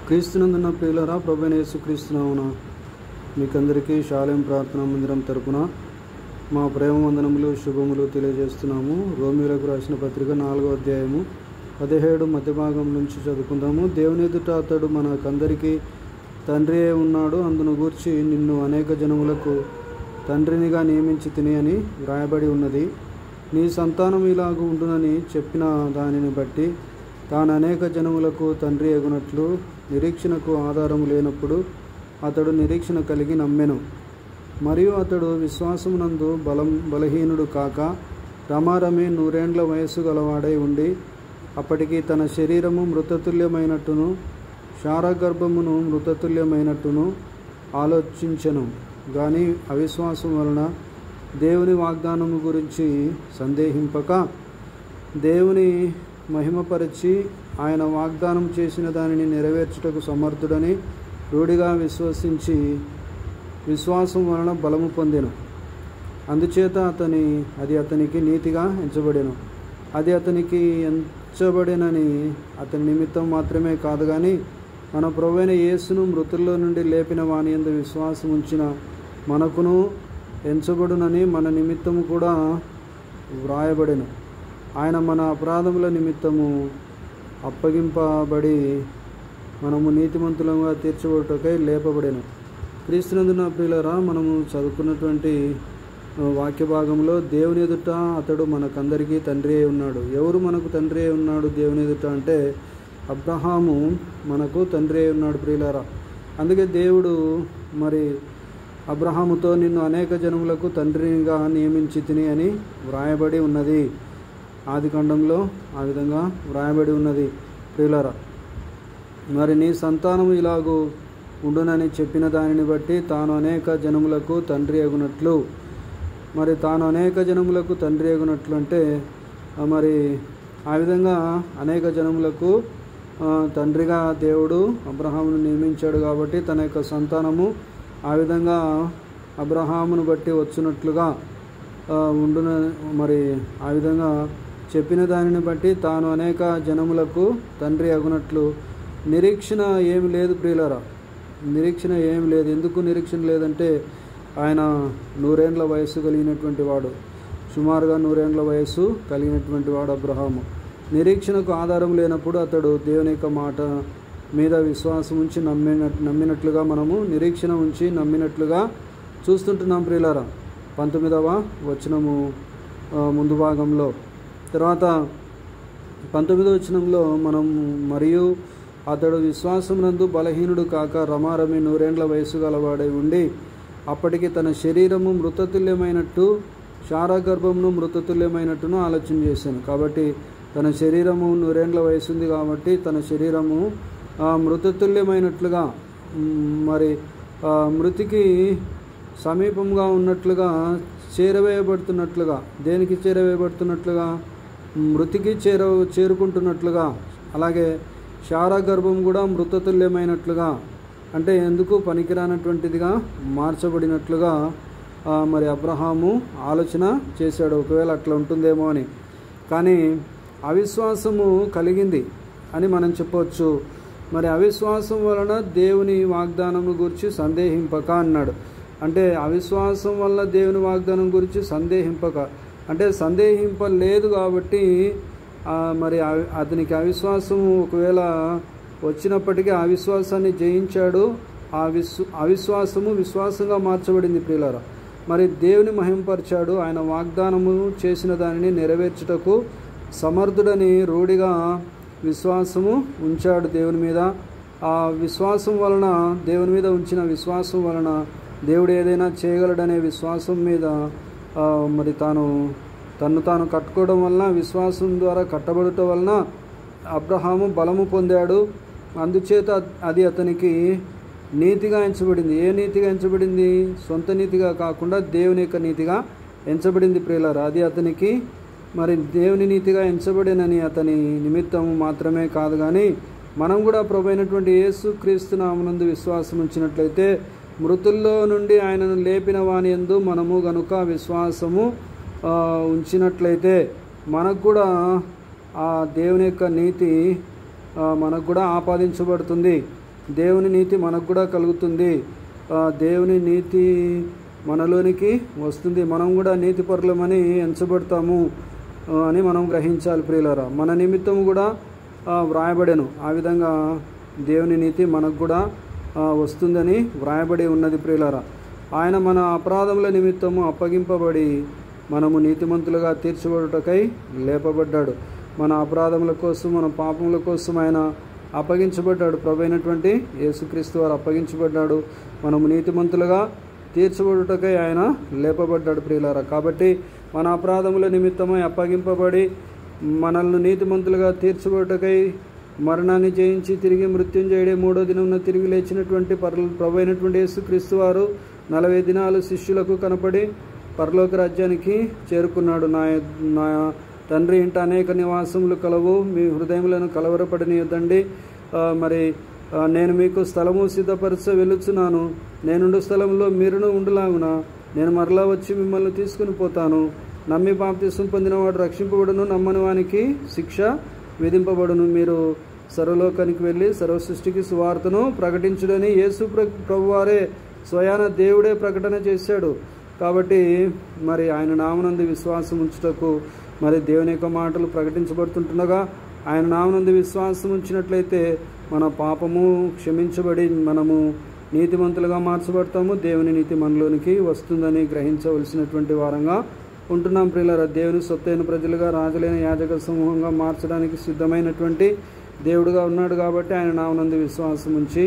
క్రీస్తునందున్న ప్రియులారా, ప్రభువైన యేసుక్రీస్తు నామమున మీకందరికీ షాలేం ప్రార్థనా మందిరం తరపున మా ప్రేమ వందనములు శుభములు తెలియజేస్తున్నాము. రోమీయులకు రాసిన పత్రిక 4వ అధ్యాయము 17 మధ్య భాగం నుంచి చదువుకుందాము. దేవుని ఎదుట అతడు మనకందరికీ తండ్రి అయి ఉన్నాడు, అందును గూర్చి నిన్ను అనేక జనములకు తండ్రినిగా నియమించి తిని అని వ్రాయబడి ఉన్నది. నీ సంతానం ఇలాగ ఉండునని చెప్పిన దానిని బట్టి తాను అనేక జనములకు తండ్రి ఎగునట్లు నిరీక్షణకు ఆధారము లేనప్పుడు అతడు నిరీక్షణ కలిగి నమ్మెను. మరియు అతడు విశ్వాసమునందు బలహీనుడు కాక రమారమి 100 ఏండ్ల వయస్సు గలవాడై ఉండి అప్పటికి తన శరీరము మృతతుల్యమైనట్టును శారగర్భమును మృతతుల్యమైనట్టును ఆలోచించెను. కానీ అవిశ్వాసం వలన దేవుని వాగ్దానము గురించి సందేహింపక దేవుని మహిమపరిచి ఆయన వాగ్దానం చేసిన దానిని నెరవేర్చుటకు సమర్థుడని రూఢిగా విశ్వసించి విశ్వాసం వలన బలము పొందెను. అందుచేత అది అతనికి నీతిగా ఎంచబడెను. అది అతనికి ఎంచబడెనని అతని నిమిత్తం మాత్రమే కాదు కానీ మన ప్రభువైన యేసును మృతుల్లో నుండి లేపిన వాని యందు విశ్వాసం ఉంచిన మనకును ఎంచబడునని మన నిమిత్తము కూడా వ్రాయబడెను. ఆయన మన అపరాధముల నిమిత్తము అప్పగింపబడి మనము నీతిమంతులంగా తీర్చబడుటకై లేపబడెను. క్రీస్తునందున ప్రియులారా, మనము చదువుకున్నటువంటి వాక్య భాగంలో దేవుని ఎదుట అతడు మనకందరికీ తండ్రి అయి ఉన్నాడు. ఎవరు మనకు తండ్రి అయి ఉన్నాడు దేవుని ఎదుట అంటే అబ్రహాము మనకు తండ్రి అయి ఉన్నాడు ప్రియులారా. అందుకే దేవుడు మరి అబ్రహాముతో నిన్ను అనేక జనములకు తండ్రిగా నియమించి తిని అని వ్రాయబడి ఉన్నది. ఆదికాండంలో ఆ విధంగా వ్రాయబడి ఉన్నది ప్రియులారా. మరి నీ సంతానము ఇలాగూ ఉండునని చెప్పిన దానిని బట్టి తాను అనేక జనములకు తండ్రి ఎగునట్లు, మరి తాను అనేక జనములకు తండ్రి ఎగునట్లు అంటే మరి ఆ విధంగా అనేక జనములకు తండ్రిగా దేవుడు అబ్రహామును నియమించాడు. కాబట్టి తన యొక్క సంతానము ఆ విధంగా అబ్రహామును బట్టి వచ్చినట్లుగా ఉండున, మరి ఆ విధంగా చెప్పిన దానిని బట్టి తాను అనేక జనములకు తండ్రి అగునట్లు నిరీక్షణ ఏమి లేదు ప్రియులారా. నిరీక్షణ ఏమి లేదు. ఎందుకు నిరీక్షణ లేదంటే ఆయన 100 ఏండ్ల వయస్సు కలిగినటువంటి వాడు, సుమారుగా 100 ఏండ్ల వయస్సు కలిగినటువంటి వాడు అబ్రహాము. నిరీక్షణకు ఆధారం లేనప్పుడు అతడు దేవుని యొక్క మాట మీద విశ్వాసం ఉంచి నమ్మినట్లుగా మనము నిరీక్షణ ఉంచి నమ్మినట్లుగా చూస్తుంటున్నాం ప్రియులారా. 19వ వచనము ముందు భాగంలో. తర్వాత 19వ వచనంలో మనం మరియు అతడు విశ్వాసమునందు బలహీనుడు కాక రమారమి 100 ఏండ్ల వయస్సు గలవాడై ఉండి అప్పటికి తన శరీరము మృతతుల్యమైనట్టు శారగర్భమును మృతతుల్యమైనట్టును ఆలోచన చేశాను. కాబట్టి తన శరీరము 100 ఏండ్ల వయసు ఉంది కాబట్టి తన శరీరము మృతతుల్యమైనట్లుగా, మరి మృతికి సమీపంగా ఉన్నట్లుగా, చేరవేయబడుతున్నట్లుగా, దేనికి చేరవేయబడుతున్నట్లుగా, మృతికి చేరుకుంటున్నట్లుగా, అలాగే శారగర్భం కూడా మృతతుల్యమైనట్లుగా అంటే ఎందుకు పనికిరానటువంటిదిగా మార్చబడినట్లుగా మరి అబ్రహాము ఆలోచన చేశాడు. ఒకవేళ అట్లా ఉంటుందేమో అని. కానీ అవిశ్వాసము కలిగింది అని మనం చెప్పవచ్చు. మరి అవిశ్వాసం వలన దేవుని వాగ్దానం గురించి సందేహింపక అన్నాడు. అంటే అవిశ్వాసం వల్ల దేవుని వాగ్దానం గురించి సందేహింపక అంటే సందేహింపలేదు కాబట్టి మరి అతనికి అవిశ్వాసం ఒకవేళ వచ్చినప్పటికీ అవిశ్వాసాన్ని జయించాడు. అవిశ్వాసము విశ్వాసంగా మార్చబడింది ప్రియులారా. మరి దేవుని మహింపరిచాడు. ఆయన వాగ్దానము చేసిన దానిని నెరవేర్చుటకు సమర్థుడని రూఢిగా విశ్వాసము ఉంచాడు దేవుని మీద. ఆ విశ్వాసం వలన, దేవుని మీద ఉంచిన విశ్వాసం వలన దేవుడు ఏదైనా చేయగలడనే విశ్వాసం మీద మరి తన్ను తాను కట్టుకోవడం వలన, విశ్వాసం ద్వారా కట్టబడటం వలన అబ్రహాము బలము పొందాడు. అందుచేత అది అతనికి నీతిగా ఎంచబడింది. ఏ నీతిగా ఎంచబడింది? సొంత నీతిగా కాకుండా దేవుని యొక్క నీతిగా ఎంచబడింది ప్రియులారా. అది అతనికి మరి దేవుని నీతిగా ఎంచబడినని అతని నిమిత్తము మాత్రమే కాదు కానీ మనం కూడా ప్రభువైనటువంటి యేసుక్రీస్తు నామమునందు విశ్వాసం ఉంచినట్లయితే మృతుల్లో నుండి ఆయనను లేపిన వాని యందు మనము గనుక విశ్వాసము ఉంచినట్లయితే మనకు కూడా ఆ దేవుని యొక్క నీతి మనకు కూడా ఆపాదించబడుతుంది. దేవుని నీతి మనకు కూడా కలుగుతుంది. దేవుని నీతి మనలోనికి వస్తుంది. మనం కూడా నీతిపరులమని ఎంచబడతాము అని మనం గ్రహించాలి ప్రియులారా. మన నిమిత్తం కూడా వ్రాయబడెను. ఆ విధంగా దేవుని నీతి మనకు కూడా వస్తుందని వ్రాయబడి ఉన్నది ప్రియులారా. ఆయన మన అపరాధముల నిమిత్తము అప్పగింపబడి మనము నీతిమంతులుగా తీర్చబడుటకై లేపబడ్డాడు. మన అపరాధముల కోసం, మన పాపముల కోసం ఆయన అప్పగించబడ్డాడు. ప్రభు అయినటువంటి యేసుక్రీస్తు వారు అప్పగించబడ్డాడు. మనము నీతిమంతులుగా తీర్చబడుటకై ఆయన లేపబడ్డాడు ప్రియులారా. కాబట్టి మన అపరాధముల నిమిత్తమై అప్పగింపబడి మనల్ని నీతిమంతులుగా తీర్చబడుటకై మరణాన్ని జయించి తిరిగి మృత్యుంజయుడే 3వ దినమున తిరిగి లేచినటువంటి ప్రభు అయినటువంటి యేసుక్రీస్తు వారు 40 దినాలు శిష్యులకు కనపడి పరలోక రాజ్యానికి చేరుకున్నాడు. నా తండ్రి ఇంట అనేక నివాసములు కలవు, మీ హృదయములను కలవరపడనీయొద్దండి. మరి నేను మీకు స్థలము సిద్ధపరచ వెళ్ళుచున్నాను. నేనుండు స్థలంలో మీరును ఉండులాగున నేను మరలా వచ్చి మిమ్మల్ని తీసుకుని పోతాను. నమ్మి బాప్తిసం పొందినవాడు రక్షింపబడును, నమ్మని వానికి శిక్ష విధింపబడును. మీరు సర్వలోకానికి వెళ్ళి సర్వ సృష్టికి సువార్తను ప్రకటించుడని యేసు ప్రభువారే స్వయాన దేవుడే ప్రకటన చేశాడు. కాబట్టి మరి ఆయన నామనందు విశ్వాసం ఉంచుటకు మరి దేవుని యొక్క మాటలు ప్రకటించబడుతుంటుండగా ఆయన నామనందు విశ్వాసం ఉంచినట్లయితే మన పాపము క్షమించబడి మనము నీతిమంతులుగా మార్చబడతాము. దేవుని నీతి మనలోనికి వస్తుందని గ్రహించవలసినటువంటి వారంగా ఉంటున్నాం ప్రియులారా. దేవుని సొత్తైన ప్రజలుగా, రాజులైన యాజక సమూహంగా మార్చడానికి సిద్ధమైనటువంటి దేవుడుగా ఉన్నాడు. కాబట్టి ఆయన నామనందు విశ్వాసం ఉంచి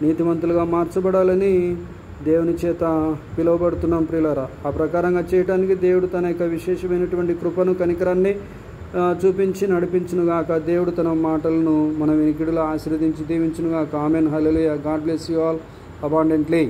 నీతిమంతులుగా మార్చబడాలని దేవుని చేత పిలువబడుతున్నాం ప్రియులారా. ఆ ప్రకారంగా చేయడానికి దేవుడు తన యొక్క విశేషమైనటువంటి కృపను, కనికరాన్ని చూపించి నడిపించునుగాక. దేవుడు తన మాటలను మన వినికిడిలో ఆశీర్వదించి దీవించునుగాక. Amen. Hallelujah. God bless you all abundantly.